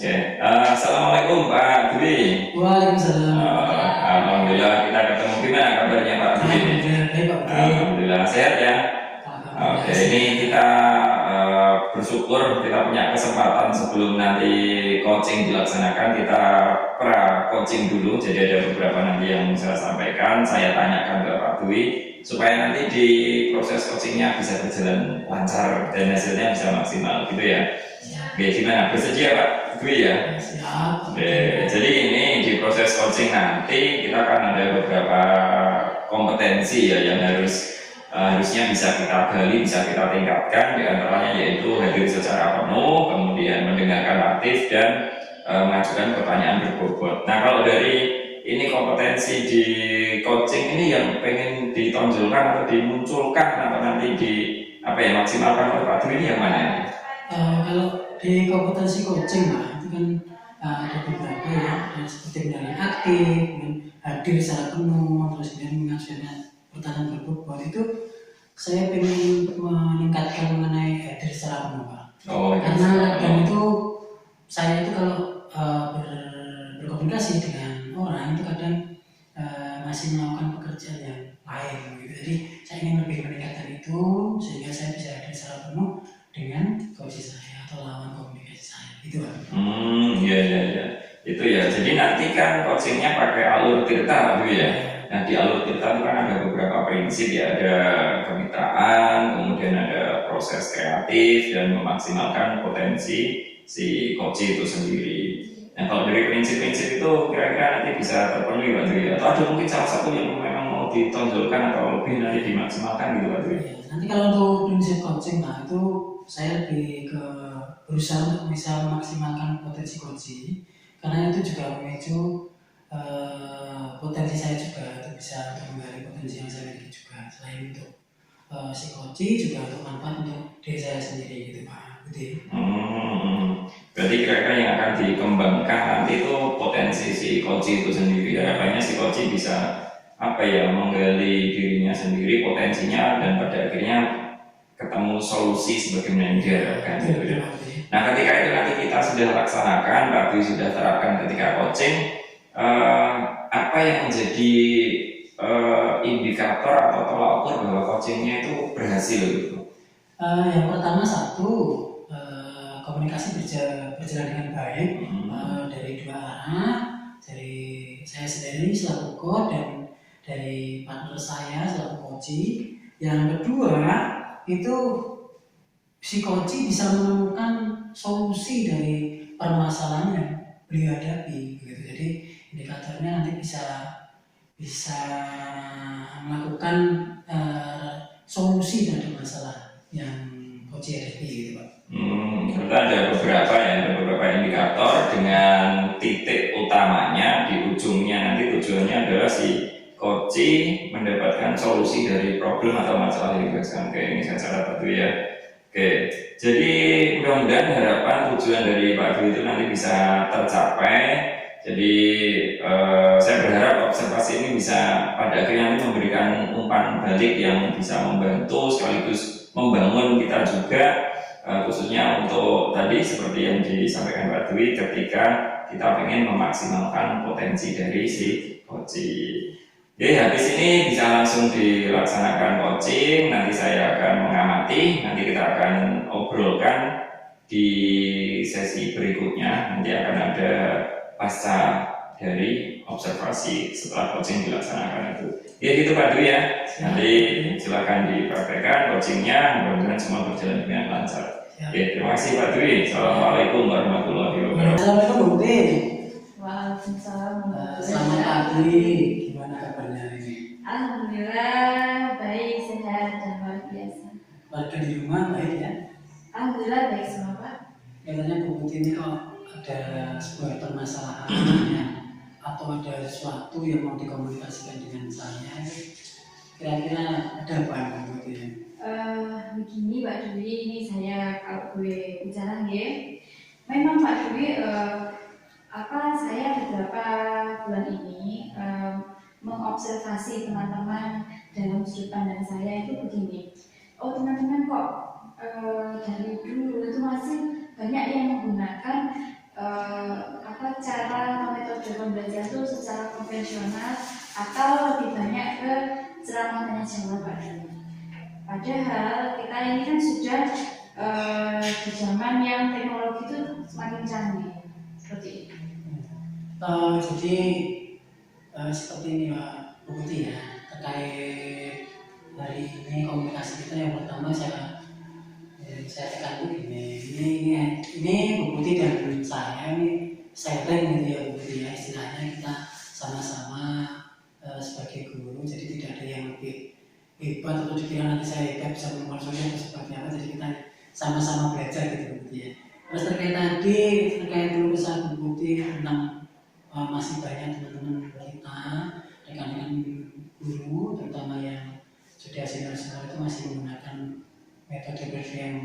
Oke, Assalamualaikum Pak Dwi. Waalaikumsalam. Alhamdulillah kita ketemu. Gimana kabarnya Pak Dwi? Alhamdulillah baik Pak Dwi. Alhamdulillah sehat ya. Oke, Alhamdulillah. ini kita bersyukur kita punya kesempatan sebelum nanti coaching dilaksanakan, kita pra coaching dulu. Jadi ada beberapa nanti yang saya sampaikan, saya tanyakan ke Pak Dwi supaya nanti di proses coachingnya bisa berjalan lancar dan hasilnya bisa maksimal gitu ya. Oke, gimana? Bersedia Pak Dwi ya? Siap. Oke, jadi ini di proses coaching nanti kita akan ada beberapa kompetensi ya yang harusnya bisa kita gali, bisa kita tingkatkan. Di antaranya yaitu hadir secara penuh, kemudian mendengarkan aktif dan mengajukan pertanyaan berbobot. Nah, kalau dari ini kompetensi di coaching ini yang pengen ditonjolkan atau dimunculkan atau nanti maksimalkan oleh Pak Dwi ini yang mana ini? Kalau di kompetensi coaching itu kan ada beberapa ya, seperti mendengarkan aktif, hadir secara penuh, terus kemudian mengajukan pertanyaan berbobot. Itu saya ingin meningkatkan mengenai hadir secara penuh Pak. Karena dan itu saya itu kalau berkomunikasi dengan orang itu kadang masih melakukan pekerjaan yang lain gitu. Jadi saya ingin lebih meningkatkan itu sehingga saya bisa hadir secara penuh dengan coach saya atau lawan komunikasi saya gitu Pak. Iya. Itu ya. Jadi nanti kan coachingnya pakai alur tirta gitu ya. Nah, di alur tirta itu kan ada beberapa prinsip ya, ada kemitraan, kemudian ada proses kreatif dan memaksimalkan potensi si coach itu sendiri. Nah, kalau dari prinsip-prinsip itu kira-kira nanti bisa terpenuhi Pak Dwi, atau ada mungkin salah satu yang memang mau ditonjolkan atau lebih nanti dimaksimalkan gitu Pak Dwi? Ya, nanti kalau untuk prinsip coaching itu saya lebih ke berusaha untuk bisa memaksimalkan potensi coach, karena itu juga memicu potensi saya juga untuk bisa menggali potensi yang saya miliki juga, selain untuk si coach juga untuk manfaat untuk diri saya sendiri gitu Pak Budi. Berarti kira-kira yang akan dikembangkan nanti itu potensi si coach itu sendiri. Harapannya si coach bisa menggali dirinya sendiri, potensinya, dan pada akhirnya ketemu solusi sebagaimana yang diharapkan gitu ya. Nah, ketika itu nanti kita sudah laksanakan, Pak Dwi sudah terapkan ketika coaching, apa yang menjadi indikator atau tolak ukur bahwa coachingnya itu berhasil gitu? Yang pertama satu, komunikasi berjalan dengan baik dari dua arah, dari saya sendiri selaku coach dan dari partner saya selaku coach. Yang kedua itu si coach bisa menemukan solusi dari permasalahan yang beliau hadapi gitu. Jadi indikatornya nanti bisa melakukan solusi dari masalah yang coach hadapi gitu Pak. Ada beberapa indikator dengan titik utamanya di ujungnya nanti tujuannya adalah si coach mendapatkan solusi dari problem atau masalah yang dirasakan. Kayak ini saya catat Pak Dwi ya. Oke, jadi mudah-mudahan harapan tujuan dari Pak Dwi itu nanti bisa tercapai. Jadi saya berharap observasi ini bisa pada akhirnya nanti memberikan umpan balik yang bisa membantu sekaligus membangun kita juga, khususnya untuk tadi seperti yang disampaikan Pak Dwi ketika kita ingin memaksimalkan potensi dari si coach. Jadi habis ini bisa langsung dilaksanakan coaching, nanti saya akan mengamati, nanti kita akan obrolkan di sesi berikutnya, nanti akan ada pasca dari observasi setelah coaching dilaksanakan itu. Ya gitu Pak Dwi ya, nanti silakan dipraktekkan coachingnya, mudah-mudahan semua berjalan dengan lancar. Oke, terima kasih Pak Dwi. Assalamualaikum warahmatullahi wabarakatuh. Assalamualaikum Bu Dwi. Waalaikumsalam. Selamat pagi, gimana kabarnya ini? Alhamdulillah baik, sehat dan luar biasa. Warga di rumah baik ya? Alhamdulillah baik semua Pak. Katanya Bu Putih ini kalau ada sebuah permasalahan atau ada sesuatu yang mau dikomunikasikan dengan saya, kira-kira ada apa Bu Putih? Begini Pak Dwi, ini saya kalau gue bicara memang Pak Dwi, saya beberapa bulan ini mengobservasi teman-teman dalam sudut pandang saya itu begini. Oh teman-teman kok dari dulu itu masih banyak yang menggunakan cara atau metode pembelajaran itu secara konvensional atau lebih banyak ke ceramah tanya jawab Pak Dwi. Padahal kita ini kan sudah di zaman yang teknologi itu semakin canggih seperti itu. Jadi seperti ini Pak Putih ya, terkait hari ini komunikasi kita yang pertama saya tekan ini Bu Putih dan saya ini sharing gitu ya Bu Putih ya, istilahnya kita sama-sama sebagai guru, jadi tidak ada yang lebih hebat atau dikira nanti saya hebat bisa menguasai atau seperti apa, jadi kita sama-sama belajar gitu Bu Putih ya. Terus terkait dulu pesan Bu Putih tentang masih banyak teman-teman kita, rekan-rekan guru, terutama yang sudah senior-senior itu masih menggunakan metode belajar yang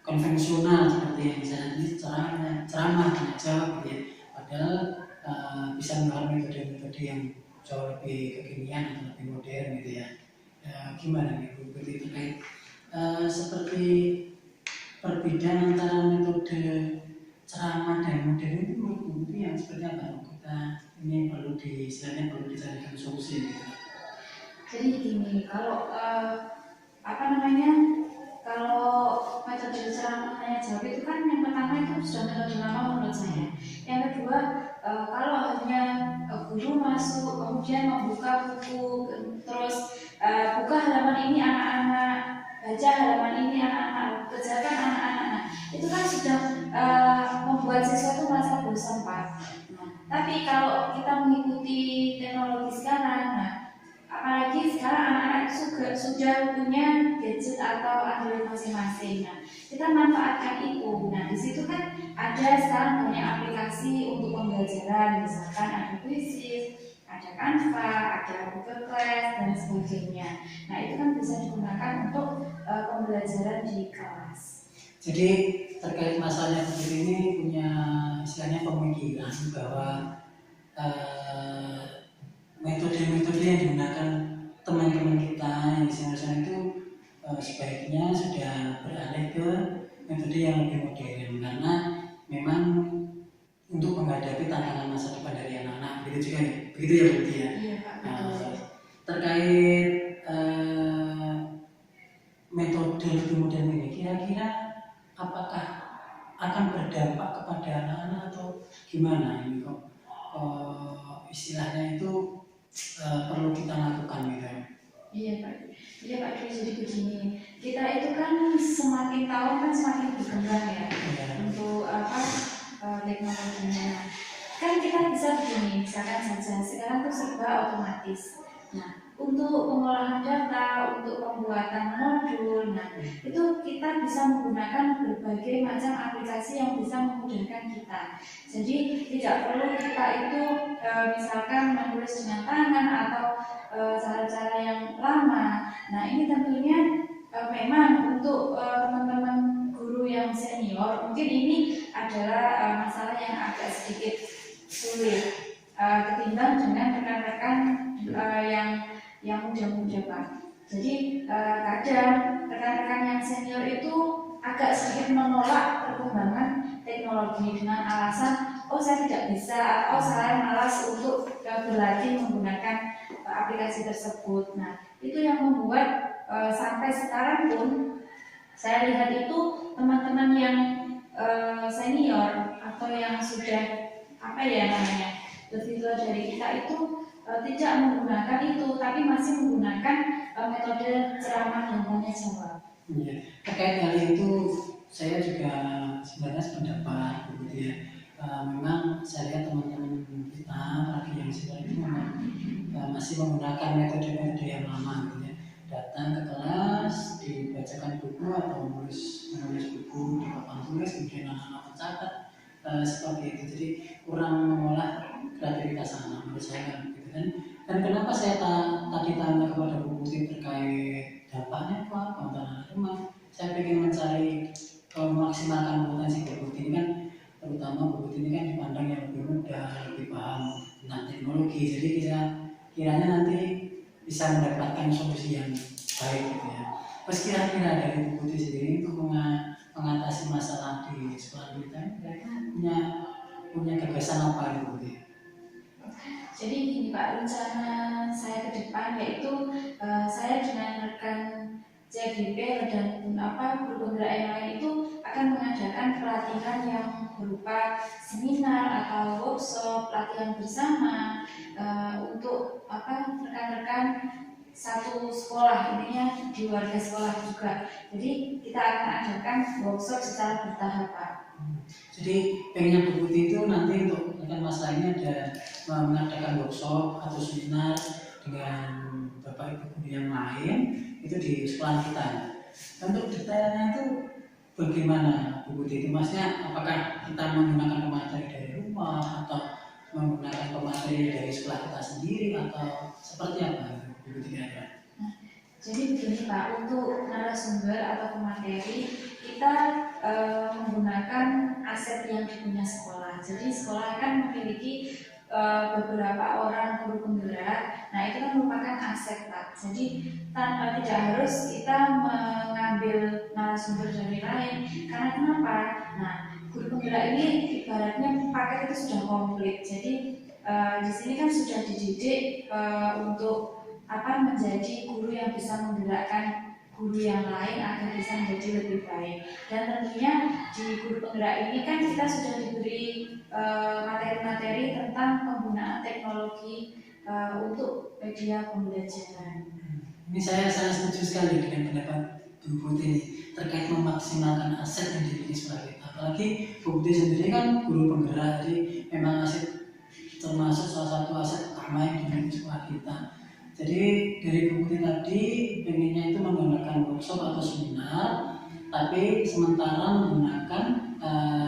konvensional seperti yang misalnya ini ceramah, tanya jawab gitu ya. Padahal bisa menggunakan metode-metode yang jauh lebih kekinian atau lebih modern gitu ya. Gimana nih Bu Putih terkait seperti perbedaan antara metode ceramah dan modern itu menurut Bu Putih yang seperti apa? Kita ini perlu dicarikan solusi gitu. Jadi gini, kalau kalau metode ceramah tanya jawab itu kan yang pertama itu sudah metode lama menurut saya. Yang kedua, kalau hanya guru masuk kemudian membuka buku terus buka halaman ini anak-anak, baca halaman ini anak-anak, kerjakan anak-anak, itu kan sudah membuat siswa itu merasa bosan Pak. Tapi kalau kita mengikuti teknologi sekarang, apalagi sekarang anak-anak sudah punya gadget atau Android masing-masing. Kita manfaatkan itu. Di situ kan ada sekarang banyak aplikasi untuk pembelajaran, misalkan ada Quizzes, ada Canva, ada Google Class dan sebagainya. Itu kan bisa digunakan untuk pembelajaran di kelas. Jadi terkait masalahnya seperti ini punya istilahnya pemikiran bahwa metode-metode yang digunakan teman-teman kita yang di sana itu sebaiknya sudah beralih ke metode yang lebih modern, karena memang untuk menghadapi tantangan masa depan dari anak-anak begitu juga ya, begitu ya Bu Putih ya. Iya Pak. Terkait metode lebih modern ini kira-kira apakah akan berdampak kepada anak-anak atau gimana ini kok istilahnya itu perlu kita lakukan gitu. Iya Pak, jadi begini, kita itu kan semakin tahun kan semakin berkembang ya, untuk teknologinya. Kan kita bisa begini, misalkan saja sekarang tuh serba otomatis. Untuk pengolahan data, untuk pembuatan modul, itu kita bisa menggunakan berbagai macam aplikasi yang bisa memudahkan kita. Jadi tidak perlu kita itu misalkan menulis dengan tangan atau cara-cara yang lama. Ini tentunya memang untuk teman-teman guru yang senior mungkin ini adalah masalah yang agak sedikit sulit ketimbang dengan rekan-rekan yang muda-muda Pak. Jadi kadang rekan-rekan yang senior itu agak sedikit menolak perkembangan teknologi dengan alasan saya tidak bisa, saya malas untuk berlatih menggunakan aplikasi tersebut. Itu yang membuat sampai sekarang pun saya lihat itu teman-teman yang senior atau yang sudah lebih tua dari kita itu tidak menggunakan itu, tapi masih menggunakan metode ceramah dan tanya jawab. Iya. Terkait hal itu saya juga sebenarnya sependapat begitu ya. Memang saya lihat teman-teman kita lagi yang senior itu memang masih menggunakan metode-metode yang lama gitu ya. Datang ke kelas, dibacakan buku atau menulis buku di papan tulis, kemudian anak-anak mencatat seperti itu. Jadi kurang mengolah kreativitas anak menurut saya gitu kan. Dan kenapa saya tadi tanya kepada Bu Putih terkait dampaknya apa untuk anak-anak? Saya ingin mencari memaksimalkan potensi Bu Putih ini kan, terutama Bu Putih ini kan dipandang yang lebih muda, lebih paham tentang teknologi. Jadi kiranya nanti bisa mendapatkan solusi yang baik gitu ya. Terus kira-kira dari Bu Putih sendiri untuk mengatasi masalah di sekolah kita, mereka punya rencana saya ke depan yaitu saya dengan rekan CGP dan guru penggerak yang lain itu akan mengadakan pelatihan yang berupa seminar atau workshop, pelatihan bersama untuk rekan-rekan satu sekolah, intinya di warga sekolah juga. Jadi kita akan adakan workshop secara bertahap, Pak. Jadi pengennya Bu Putih itu nanti untuk rekan Mas lainnya ada mengadakan workshop atau seminar dengan Bapak Ibu guru yang lain itu di sekolah kita. Untuk detailnya itu bagaimana Bu Putih itu? Maksudnya apakah kita menggunakan pemateri dari rumah atau menggunakan pemateri dari sekolah kita sendiri atau seperti apa Bu Putih kira-kira? Jadi begini Pak, untuk narasumber atau pemateri kita menggunakan aset yang dipunya sekolah. Jadi sekolah kan memiliki beberapa orang guru penggerak. Nah itu kan merupakan aset Pak. Jadi tidak harus kita mengambil narasumber dari lain. Karena kenapa? Nah guru penggerak ini ibaratnya paket itu sudah komplit. Jadi di sini kan sudah dididik untuk menjadi guru yang bisa menggerakkan guru yang lain agar bisa menjadi lebih baik. Dan tentunya di guru penggerak ini kan kita sudah diberi materi-materi tentang penggunaan teknologi untuk media pembelajaran. Ini saya sangat setuju sekali dengan pendapat Bu Putih ini terkait memaksimalkan aset yang dimiliki sekolah kita. Apalagi Bu Putih sendiri kan guru penggerak, jadi memang aset termasuk salah satu aset utama yang dimiliki sekolah kita. Jadi dari Bu Putih tadi pengennya itu menggunakan workshop atau seminar, tapi sementara menggunakan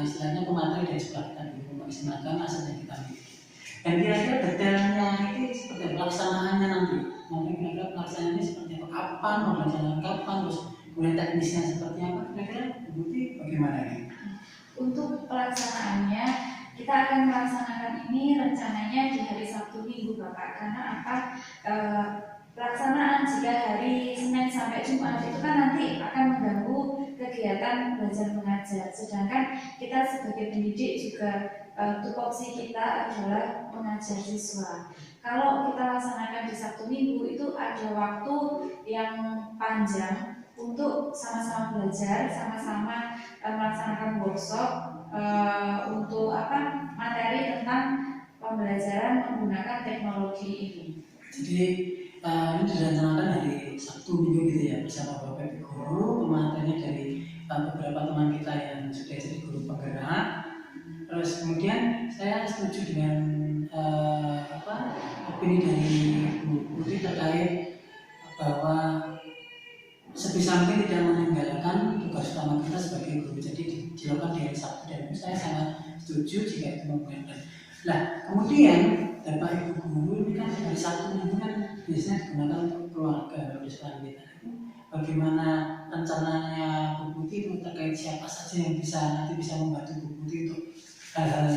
istilahnya pemateri dari sekolah kita dulu, memaksimalkan aset yang kita miliki. Dan kira-kira detailnya ini seperti pelaksanaannya nanti kira-kira pelaksanaannya seperti apa, kapan, melaksanakan kapan, terus kemudian teknisnya seperti apa, kira-kira Bu Putih bagaimana ini? Untuk pelaksanaannya kita akan melaksanakan ini rencananya di hari Sabtu Minggu Bapak. Karena pelaksanaan jika hari Senin sampai Jumat itu kan nanti akan mengganggu kegiatan belajar mengajar. Sedangkan kita sebagai pendidik juga tupoksi kita adalah mengajar siswa. Kalau kita laksanakan di Sabtu Minggu itu ada waktu yang panjang untuk sama-sama belajar, sama-sama melaksanakan workshop untuk materi tentang pembelajaran menggunakan teknologi ini. Jadi ini direncanakan hari Sabtu Minggu gitu ya, bersama Bapak Ibu guru, pematerinya dari beberapa teman kita yang sudah jadi guru penggerak. Terus kemudian saya setuju dengan opini dari Bu Putih terkait bahwa sebisa mungkin tidak meninggalkan tugas utama kita sebagai guru, jadi dilakukan di hari Sabtu, dan saya sangat setuju jika itu memungkinkan. Nah kemudian Bapak Ibu guru ini kan hari Sabtu Minggu kan biasanya digunakan untuk keluarga di sekolah kita. Bagaimana rencananya Bu Putih itu terkait siapa saja yang nanti bisa membantu Bu Putih untuk hal-hal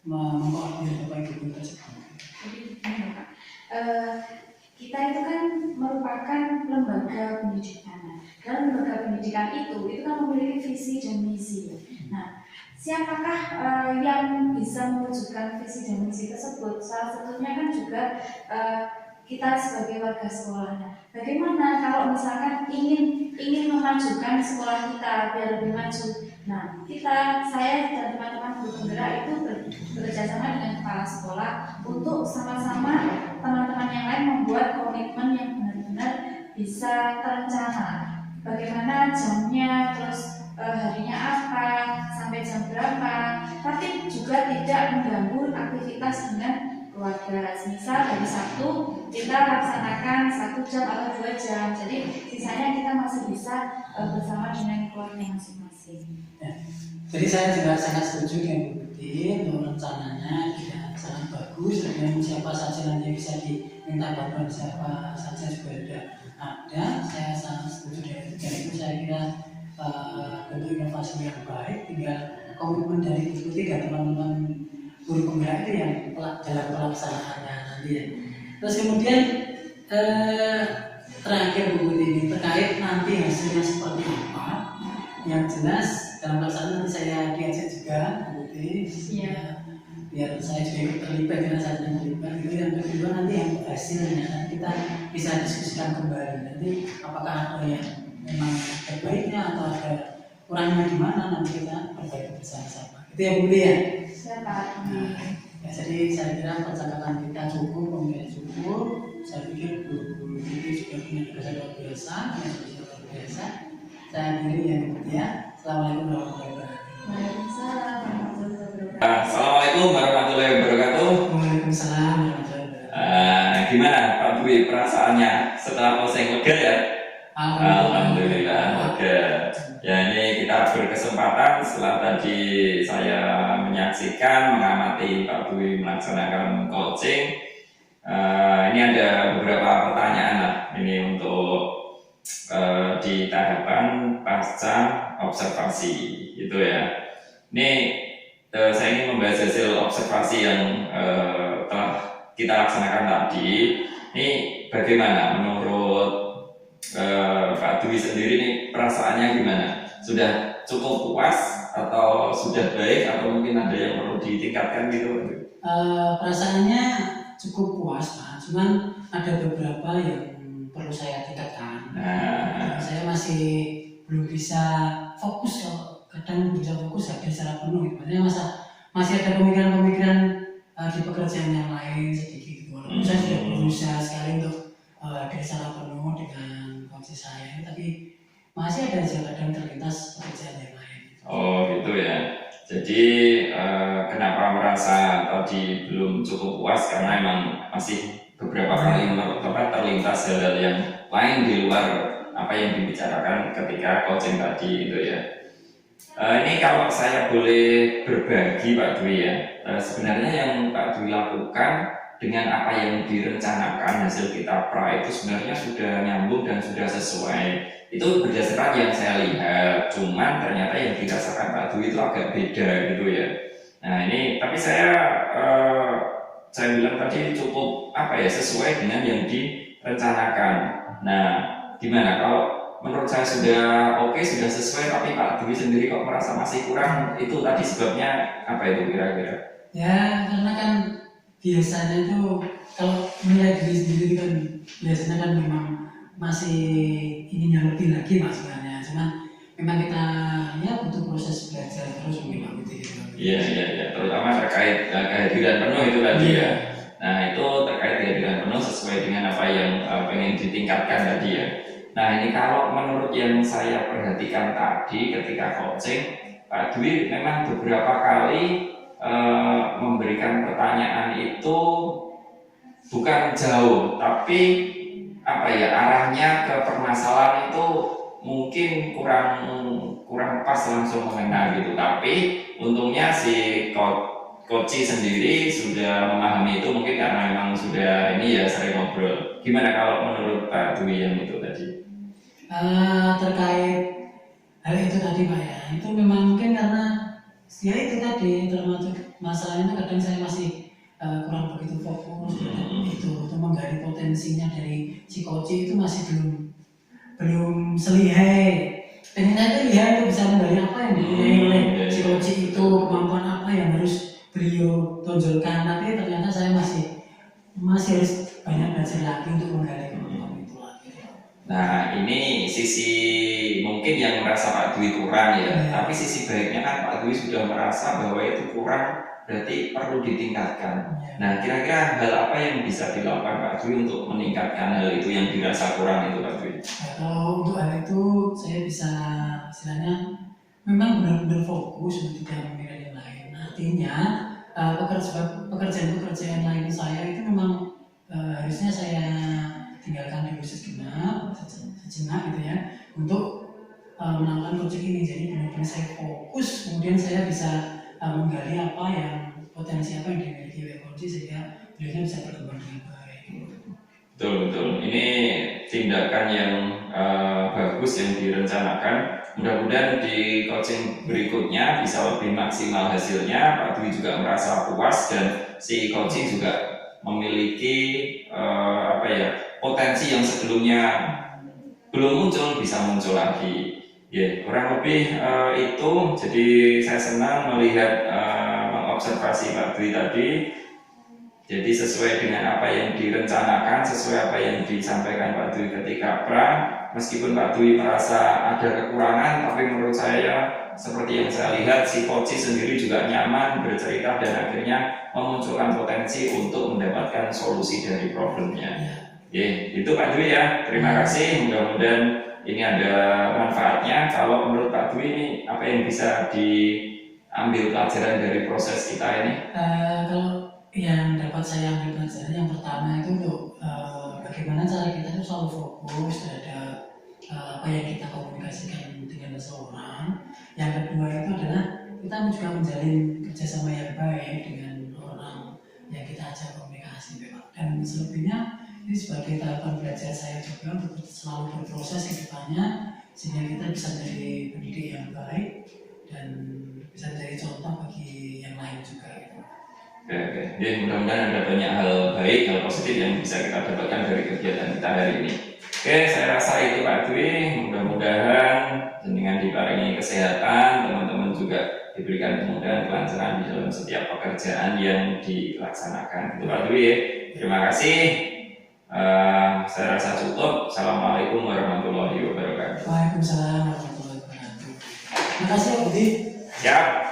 mengkoordinir Bapak Ibu guru tersebut? Jadi Pak, kita itu kan merupakan lembaga pendidikan. Dalam lembaga pendidikan itu kan memiliki visi dan misi. Nah, siapakah yang bisa mewujudkan visi dan misi tersebut? Salah satunya kan juga kita sebagai warga sekolahnya. Bagaimana kalau misalkan ingin memajukan sekolah kita biar lebih maju? Nah, saya dan teman-teman guru penggerak itu bekerjasama dengan kepala sekolah untuk sama-sama teman-teman yang lain membuat komitmen yang benar-benar bisa terencana. Bagaimana jamnya, terus harinya apa, sampai jam berapa, tapi juga tidak mengganggu aktivitas dengan keluarga. Misal hari Sabtu kita laksanakan 1 jam atau 2 jam, jadi sisanya kita masih bisa bersama dengan keluarga masing-masing. Ya. Jadi saya juga sangat setuju dengan Bu Putih untuk rencananya juga sangat bagus, dengan siapa saja nanti yang bisa diminta bantuan, siapa saja juga ada. Saya sangat setuju dengan itu. Jadi itu saya kira bentuk inovasi yang baik, tinggal komitmen dari Bu Putih dan teman-teman guru penggerak itu yang dalam pelaksanaannya nanti ya. Terus kemudian terakhir Bu Putih ini terkait nanti hasilnya seperti apa, yang jelas dalam pelaksanaan nanti saya diajak juga Bu Putih biar saya juga ikut terlibat karena saya sedang terlibat itu. Yang kedua nanti yang hasilnya nanti kita bisa diskusikan kembali nanti apakah ada yang memang terbaiknya atau ada kurangnya di mana nanti kita perbaiki bersama-sama. Itu ya Bu ya. Siapa? Ya, jadi saya kira percakapan kita cukup, pemilihan cukup. Saya pikir Bu Titi juga punya tugas luar biasa, luar biasa. Saya akhiri yang ya. Assalamualaikum warahmatullahi wabarakatuh. Waalaikumsalam warahmatullahi wabarakatuh. Assalamualaikum warahmatullahi wabarakatuh. Waalaikumsalam warahmatullahi wabarakatuh. Gimana Pak Dwi perasaannya setelah closing lega ya? Alhamdulillah lega. Ya ini kita berkesempatan setelah tadi saya menyaksikan, mengamati Pak Dwi melaksanakan coaching. Ini ada beberapa pertanyaan lah ini untuk di tahapan pasca observasi gitu ya. Ini saya ingin membahas hasil observasi yang telah kita laksanakan tadi. Ini bagaimana menurut Pak Dwi sendiri nih perasaannya gimana? Sudah cukup puas atau sudah baik atau mungkin ada yang perlu ditingkatkan gitu? Perasaannya cukup puas Pak, cuman ada beberapa yang perlu saya tingkatkan. Saya masih belum bisa fokus, kadang belum bisa fokus hadir secara penuh. Maksudnya masih ada pemikiran-pemikiran di pekerjaan yang lain sedikit. Walaupun saya sudah berusaha sekali untuk hadir secara penuh dengan kondisi saya, tapi masih ada aja kadang terlintas pekerjaan yang lain. Oh gitu ya. Jadi kenapa merasa tadi belum cukup puas karena emang masih beberapa kali terlintas hal-hal yang lain di luar apa yang dibicarakan ketika coaching tadi gitu ya. Ini kalau saya boleh berbagi Pak Dwi ya, sebenarnya yang Pak Dwi lakukan dengan apa yang direncanakan hasil kita pra itu sebenarnya sudah nyambung dan sudah sesuai. Itu berdasarkan yang saya lihat, cuman ternyata yang dirasakan Pak Dwi itu agak beda gitu ya. Nah ini tapi saya bilang tadi cukup sesuai dengan yang direncanakan. Nah gimana kalau menurut saya sudah oke, sudah sesuai, tapi Pak Dwi sendiri kok merasa masih kurang, itu tadi sebabnya apa itu kira-kira? Ya karena kan biasanya itu kalau menilai diri sendiri kan biasanya kan memang masih ingin yang lebih lagi Mas sebenarnya, cuman memang kita ya butuh proses belajar terus memang gitu. Iya, terutama terkait kehadiran penuh itu tadi ya. Nah itu terkait kehadiran penuh sesuai dengan apa yang pengen ditingkatkan tadi ya. Nah ini kalau menurut yang saya perhatikan tadi ketika coaching, Pak Dwi memang beberapa kali memberikan pertanyaan itu bukan jauh, tapi arahnya ke permasalahan itu mungkin kurang pas langsung mengena gitu. Tapi untungnya si coach sendiri sudah memahami itu, mungkin karena memang sudah ini ya sering ngobrol. Gimana kalau menurut Pak Dwi yang itu tadi? Terkait hal itu tadi Pak ya, itu memang mungkin karena ya itu tadi termasuk masalahnya kadang saya masih kurang begitu fokus itu untuk menggali potensinya dari si coach itu masih belum selihai. Ternyata itu ya itu bisa menggali apa yang dipunyai oleh si coach itu, kemampuan apa yang harus beliau tonjolkan, tapi ternyata saya masih harus banyak belajar lagi untuk menggali kemampuan itu lagi. Nah ini sisi mungkin yang merasa Pak Dwi kurang ya, tapi sisi baiknya kan Pak Dwi sudah merasa bahwa itu kurang, berarti perlu ditingkatkan. Nah kira-kira hal apa yang bisa dilakukan Pak Dwi untuk meningkatkan hal itu yang dirasa kurang itu Pak Dwi? Kalau untuk hal itu saya bisa istilahnya memang benar-benar fokus untuk tidak memikirkan yang lain. Artinya pekerjaan lain saya itu memang harusnya saya tinggalkan dulu sejenak gitu ya untuk melakukan proyek ini. Jadi benar-benar saya fokus, kemudian saya bisa menggali apa yang potensi apa yang dimiliki oleh coach sehingga beliau bisa berkembang dengan baik. Betul. Ini tindakan yang bagus yang direncanakan. Mudah-mudahan di coaching berikutnya bisa lebih maksimal hasilnya. Pak Dwi juga merasa puas dan si coaching juga memiliki potensi yang sebelumnya belum muncul bisa muncul lagi. Ya, kurang lebih itu. Jadi saya senang melihat observasi Pak Dwi tadi. Jadi sesuai dengan apa yang direncanakan, sesuai apa yang disampaikan Pak Dwi ketika pra, meskipun Pak Dwi merasa ada kekurangan, tapi menurut saya seperti yang saya lihat si Koci sendiri juga nyaman bercerita dan akhirnya memunculkan potensi untuk mendapatkan solusi dari problemnya. Oke, itu Pak Dwi ya. Terima kasih. Mudah-mudahan ini ada manfaatnya. Kalau menurut Pak Dwi ini apa yang bisa diambil pelajaran dari proses kita ini? Kalau yang dapat saya ambil pelajaran yang pertama itu untuk bagaimana cara kita itu selalu fokus terhadap apa yang kita komunikasikan dengan seseorang. Yang kedua itu adalah kita juga menjalin kerjasama yang baik dengan orang yang kita ajak komunikasi, Pak. Dan selebihnya ini sebagai tahapan belajar saya juga untuk selalu berproses ke depannya sehingga kita bisa menjadi pendidik yang baik dan bisa menjadi contoh bagi yang lain juga. Oke. Ya, mudah-mudahan ada banyak hal baik, hal positif yang bisa kita dapatkan dari kegiatan kita hari ini. Oke, saya rasa itu Pak Dwi. Mudah-mudahan dengan diparingi kesehatan, teman-teman juga diberikan kemudahan kelancaran di dalam setiap pekerjaan yang dilaksanakan. Itu Pak Dwi ya. Terima kasih. Saya rasa cukup. Assalamualaikum warahmatullahi wabarakatuh. Waalaikumsalam warahmatullahi wabarakatuh. Terima kasih Pak Budi. Siap.